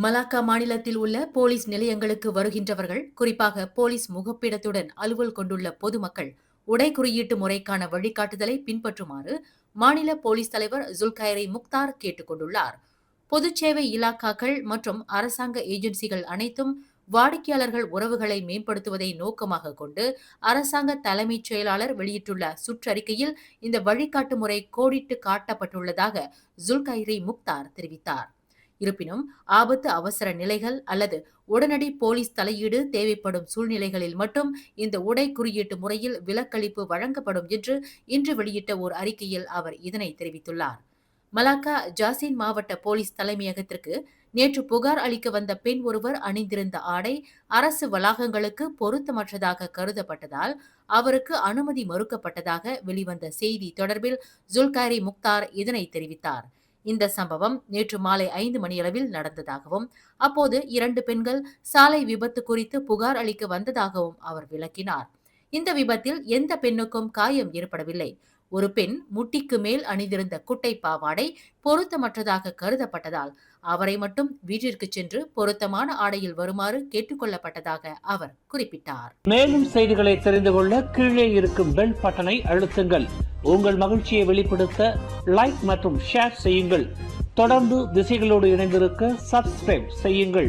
Malacca மாநிலத்தில் உள்ள police நிலையங்களுக்கு வருகின்றவர்கள், குறிப்பாக போலீஸ் முகப்பிடத்துடன் அலுவல் கொண்டுள்ள பொதுமக்கள், உடை குறியீட்டு முறைக்கான வழிகாட்டுதலை பின்பற்றுமாறு மாநில போலீஸ் தலைவர் ஜுல்கைரி முக்தார் கேட்டுக் கொண்டுள்ளார். பொதுச்சேவை இலாக்காக்கள் மற்றும் அரசாங்க ஏஜென்சிகள் அனைத்தும் வாடிக்கையாளர்கள் உறவுகளை மேம்படுத்துவதை நோக்கமாக கொண்டு அரசாங்க தலைமைச் செயலாளர் வெளியிட்டுள்ள சுற்றறிக்கையில் இந்த வழிகாட்டு முறை கோடிட்டு காட்டப்பட்டுள்ளதாக ஜுல்கைரி முக்தார் தெரிவித்தார். இருப்பினும், ஆபத்து அவசர நிலைகள் அல்லது உடனடி போலீஸ் தலையீடு தேவைப்படும் சூழ்நிலைகளில் மட்டும் இந்த உடை குறியீட்டு முறையில் விலக்களிப்பு வழங்கப்படும் என்று இன்று வெளியிட்ட ஓர் அறிக்கையில் அவர் இதனை தெரிவித்துள்ளார். மலாக்கா ஜாசின் மாவட்ட போலீஸ் தலைமையகத்திற்கு நேற்று புகார் அளிக்க வந்த பெண் ஒருவர் அணிந்திருந்த ஆடை அரசு வளாகங்களுக்கு பொருத்தமற்றதாக கருதப்பட்டதால் அவருக்கு அனுமதி மறுக்கப்பட்டதாக வெளிவந்த செய்தி தொடர்பில் ஜுல்கைரி முக்தார் இதனை தெரிவித்தார். இந்த சம்பவம் நேற்று மாலை 5 மணியளவில் நடந்ததாகவும், அப்போது 2 பெண்கள் சாலை விபத்து குறித்து புகார் அளிக்க வந்ததாகவும் அவர் விளக்கினார். இந்த விபத்தில் எந்த பெண்ணுக்கும் காயம் ஏற்படவில்லை. ஒரு பெண் முட்டிக்கு மேல் அணிந்திருந்த குட்டை பாவாடை பொருத்தமற்றதாக கருதப்பட்டதால் அவரை மட்டும் வீட்டிற்கு சென்று பொருத்தமான ஆடையில் வருமாறு கேட்டுக் கொள்ளப்பட்டதாக அவர் குறிப்பிட்டார். மேலும் செய்திகளை தெரிந்து கொள்ள கீழே இருக்கும் பெல் பட்டனை அழுத்துங்கள். உங்கள் மகிழ்ச்சியை வெளிப்படுத்த லைக் மற்றும் ஷேர் செய்யுங்கள். தொடர்ந்து திசைகளோடு இணைந்திருக்க சப்ஸ்கிரைப் செய்யுங்கள்.